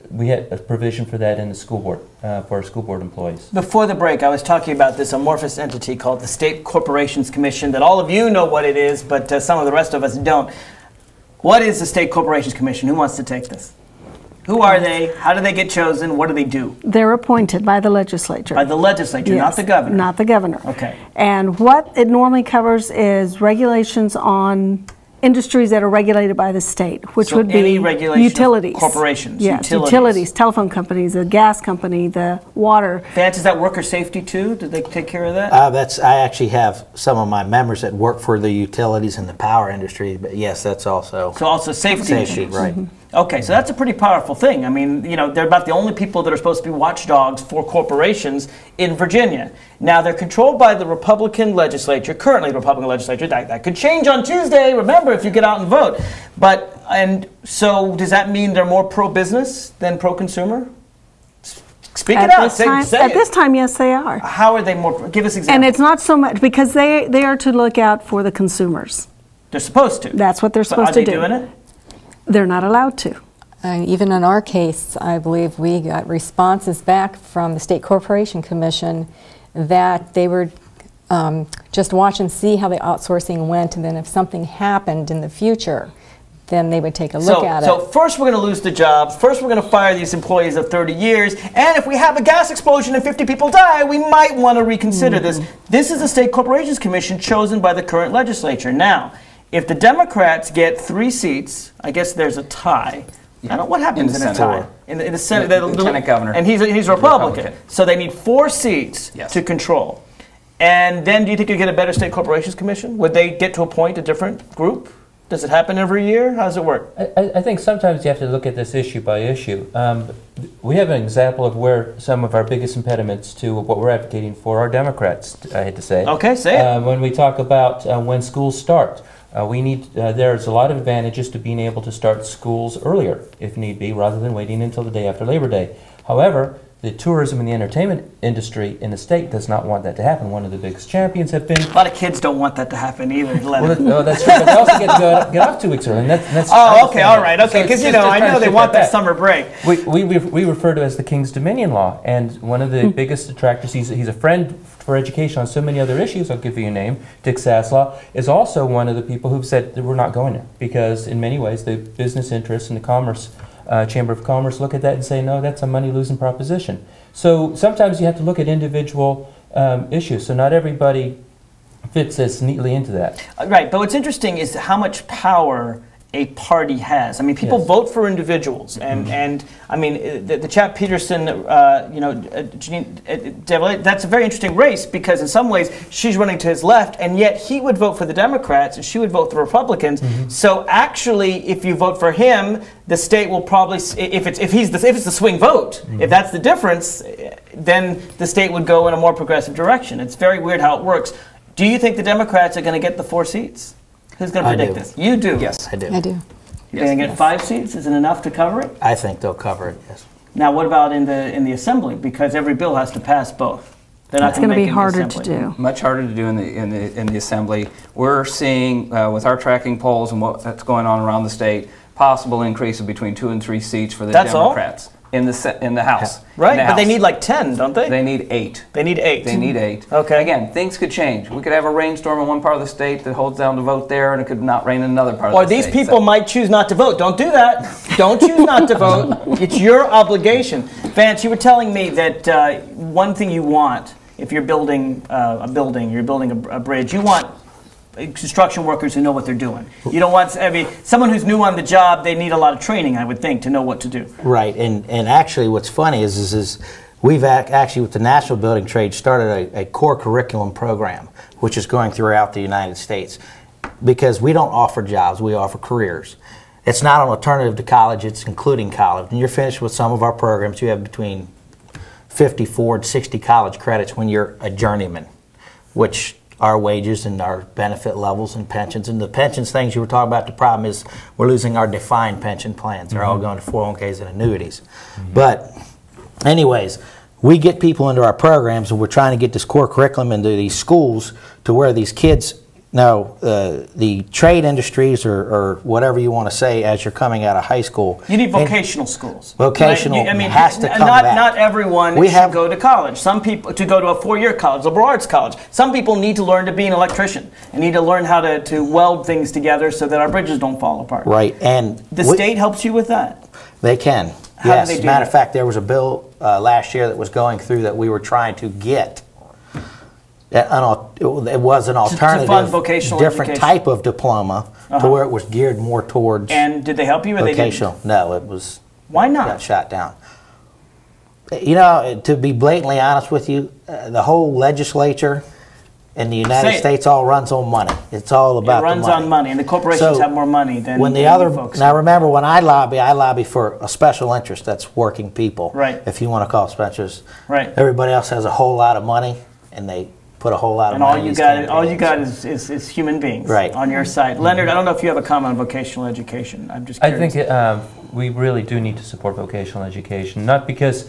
We had a provision for that in the school board, for our school board employees. Before the break, I was talking about this amorphous entity called the State Corporations Commission that all of you know what it is, but some of the rest of us don't. What is the State Corporations Commission? Who wants to take this? Who are they? How do they get chosen? What do they do? They're appointed by the legislature. By the legislature, yes, not the governor? Not the governor. Okay. And what it normally covers is regulations on industries that are regulated by the state, which would be utilities. Corporations. Yes, utilities, telephone companies, the gas company, the water. Vance, is that worker safety too? Did they take care of that? I actually have some of my members that work for the utilities and the power industry, but yes, that's also... So also safety issues. Right. Mm-hmm. Okay, so that's a pretty powerful thing. I mean, they're about the only people that are supposed to be watchdogs for corporations in Virginia. Now, they're controlled by the Republican legislature, currently the Republican legislature. That could change on Tuesday, remember, if you get out and vote. And so does that mean they're more pro-business than pro-consumer? Speak it out. Say at this time, yes, they are. How are they more? Give us examples. And it's not so much, because they are to look out for the consumers. They're supposed to. That's what they're supposed to do. Are they doing it? They're not allowed to. Even in our case, I believe we got responses back from the State Corporation Commission that they were just watch and see how the outsourcing went, and then if something happened in the future, then they would take a look at it. So first we're going to lose the jobs, first we're going to fire these employees of 30 years, and if we have a gas explosion and 50 people die, we might want to reconsider this. This is the State Corporations Commission chosen by the current legislature. Now, if the Democrats get 3 seats, I guess there's a tie. I don't. What happens in a tie? In the Senate, the Lieutenant Governor, and he's a Republican. So they need 4 seats to control. And then, do you think you get a better State Corporations Commission? Would they get to appoint a different group? Does it happen every year? How does it work? I think sometimes you have to look at this issue by issue. We have an example of where some of our biggest impediments to what we're advocating for are Democrats, I hate to say. Okay, say it. When we talk about when schools start, there's a lot of advantages to being able to start schools earlier, if need be, rather than waiting until the day after Labor Day. However, the tourism and the entertainment industry in the state does not want that to happen. One of the biggest champions have been... A lot of kids don't want that to happen either, Leonard. Well, that's true, but they also get to get off 2 weeks early. And that's okay, all right, okay, because, I know they want that summer break. We refer to it as the King's Dominion Law, and one of the biggest detractors, he's a friend for education on so many other issues, I'll give you a name, Dick Saslaw, is also one of the people who've said that we're not going there, because in many ways the business interests and the commerce Chamber of Commerce look at that and say, no, that's a money-losing proposition. So sometimes you have to look at individual issues. So not everybody fits as neatly into that. Right, but what's interesting is how much power a party has. I mean, people vote for individuals, and I mean, the chap Peterson, Janine, that's a very interesting race because in some ways she's running to his left, and yet he would vote for the Democrats and she would vote for the Republicans. So actually, if you vote for him, the state will probably, if it's the swing vote, if that's the difference, then the state would go in a more progressive direction. It's very weird how it works. Do you think the Democrats are going to get the 4 seats? Who's going to predict this? You do. Yes, I do. I do. You're going to get 5 seats? Is it enough to cover it? I think they'll cover it, yes. Now, what about in the assembly? Because every bill has to pass both. They're not it's going to be harder to do. Much harder to do in the assembly. We're seeing with our tracking polls and what's going on around the state, possible increase of between 2 and 3 seats for the Democrats. In the House. Right, but they need like 10, don't they? They need 8. They need 8. They need 8. Okay. Again, things could change. We could have a rainstorm in one part of the state that holds down the vote there, and it could not rain in another part of the state. Or these people might choose not to vote. Don't do that. Don't choose not to vote. It's your obligation. Vance, you were telling me that one thing you want, if you're building a building, you're building a bridge, you want construction workers who know what they're doing. You don't want someone who's new on the job. They need a lot of training, I would think, to know what to do. Right, and actually, what's funny is we've actually with the National Building Trade started a core curriculum program, which is going throughout the United States, because we don't offer jobs, we offer careers. It's not an alternative to college; it's including college. And you're finished with some of our programs, you have between 54 and 60 college credits when you're a journeyman, which our wages and our benefit levels and pensions. And the pensions things you were talking about, the problem is we're losing our defined pension plans. They're all going to 401ks and annuities. But anyways, we get people into our programs and we're trying to get this core curriculum into these schools to where these kids know the trade industries or whatever you want to say as you're coming out of high school. You need vocational schools. Vocational has to come back. Not everyone should go to college. Some people, to go to a 4-year college, liberal arts college. Some people need to learn to be an electrician and need to learn how to weld things together so that our bridges don't fall apart. Right. And the state helps you with that? They can. How yes. do they do Matter that? of fact, there was a bill last year that was going through that we were trying to get. It was an alternative, fund vocational different education. type of diploma to where it was geared more towards. And did they help you or vocational? They didn't? No, it was. Why not? Got shot down. You know, to be blatantly honest with you, the whole legislature in the United States all runs on money. It's all about the money. It runs on money, and the corporations have more money than when the other folks. Now remember, when I lobby for a special interest. That's working people. Right. If you want to call it special interest. Right. Everybody else has a whole lot of money, and they put a whole lot of money. And all you got is human beings on your side. Leonard, I don't know if you have a comment on vocational education. I'm just curious. I think we really do need to support vocational education, not because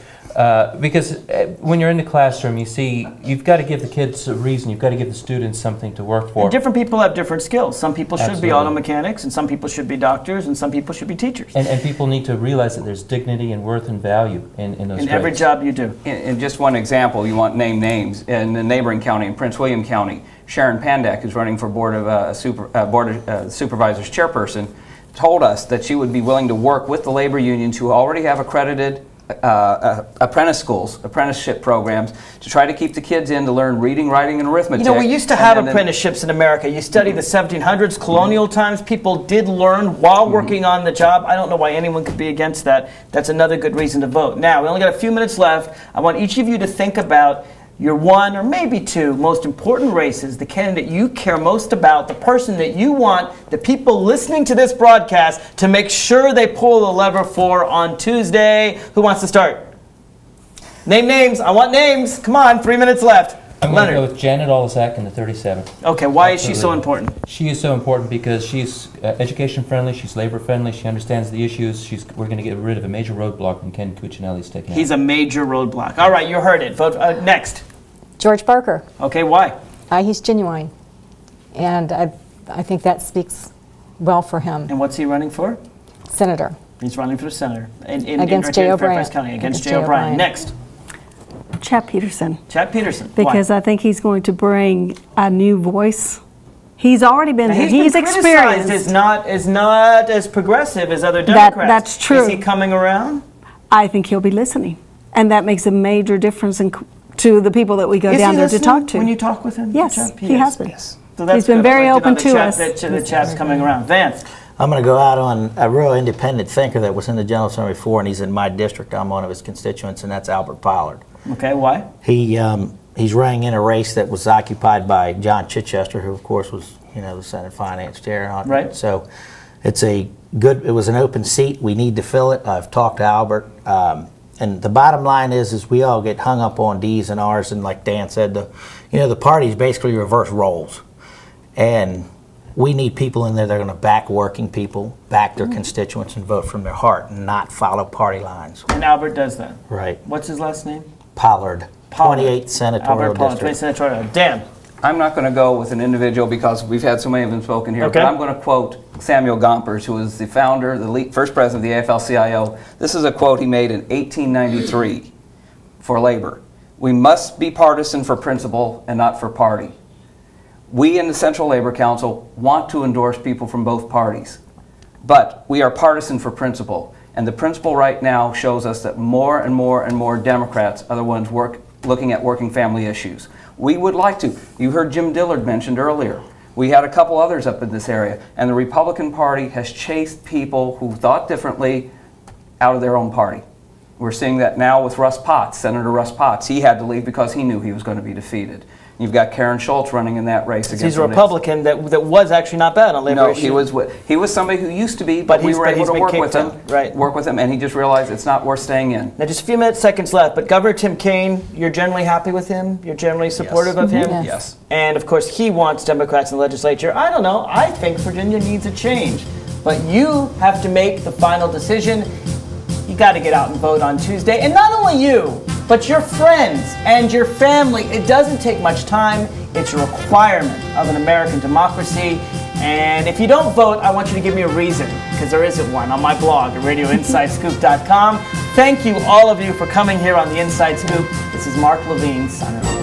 when you're in the classroom, you've got to give the kids a reason, you've got to give the students something to work for. And different people have different skills. Some people should be auto mechanics, and some people should be doctors, and some people should be teachers. And people need to realize that there's dignity and worth and value in those in every job you do. In just one example, you want name names. In the neighboring county, in Prince William County, Sharon Pandak, who's running for Board of Supervisors chairperson, told us that she would be willing to work with the labor unions who already have accredited apprenticeship programs to try to keep the kids in to learn reading, writing, and arithmetic. You know, we used to have apprenticeships in America. You study the 1700s, colonial times. People did learn while working on the job. I don't know why anyone could be against that. That's another good reason to vote. Now, we only got a few minutes left. I want each of you to think about your one or maybe two most important races, the candidate you care most about, the person that you want the people listening to this broadcast to make sure they pull the lever for on Tuesday. Who wants to start? Name names. I want names. Come on, 3 minutes left. I'm going to go with Janet Olisak in the 37th. Okay, why is she so important? She is so important because she's education friendly, she's labor friendly, she understands the issues. We're going to get rid of a major roadblock when Ken Cuccinelli's taken out. He's a major roadblock. All right, you heard it. Vote next. George Barker. Okay, why? He's genuine, and I think that speaks well for him. And what's he running for? Senator. He's running for senator against Jay O'Brien. Fairfax County, against Jay O'Brien. Next. Chap Peterson. Chap Peterson. Because I think he's going to bring a new voice. He's already been here. He's experienced. Is not as progressive as other Democrats. That's true. Is he coming around? I think he'll be listening, and that makes a major difference to the people that we go down there to talk to. When you talk with him? Yes, he has been. Yes. So that's he's been very open to us. The chap's coming around. Vance. I'm going to go out on a real independent thinker that was in the General Assembly before, and he's in my district. I'm one of his constituents, and that's Albert Pollard. Okay, why? He's running in a race that was occupied by John Chichester, who of course was the Senate Finance Chair. Right. So it was an open seat. We need to fill it. I've talked to Albert, and the bottom line is we all get hung up on D's and R's, and like Dan said, the parties basically reverse roles, and we need people in there that are going to back working people, back their constituents, and vote from their heart, and not follow party lines. And Albert does that. Right. What's his last name? Pollard. 28 senatorial district. 28 senatorial. Dan. I'm not going to go with an individual because we've had so many of them spoken here, but I'm going to quote Samuel Gompers, who was the founder, first president of the AFL-CIO. This is a quote he made in 1893 for labor. "We must be partisan for principle and not for party. We in the Central Labor Council want to endorse people from both parties, but we are partisan for principle. And the principle right now shows us that more and more and more Democrats are the ones looking at working family issues. We would like to. You heard Jim Dillard mentioned earlier. We had a couple others up in this area. And the Republican Party has chased people who thought differently out of their own party. We're seeing that now with Russ Potts, Senator Russ Potts. He had to leave because he knew he was going to be defeated. You've got Karen Schultz running in that race against. He's a Republican that was actually not bad on labor issues. No, he was somebody who used to be, but we were able to work with him. Right. Work with him, and he just realized it's not worth staying in. Now, just a few seconds left. But Governor Tim Kaine, you're generally happy with him. You're generally supportive of him. Yes. And of course, he wants Democrats in the legislature. I don't know. I think Virginia needs a change, but you have to make the final decision. You got to get out and vote on Tuesday, and not only you, but your friends and your family. It doesn't take much time. It's a requirement of an American democracy. And if you don't vote, I want you to give me a reason, because there isn't one, on my blog at radioinsidescoop.com. Thank you, all of you, for coming here on the Inside Scoop. This is Mark Levine signing off.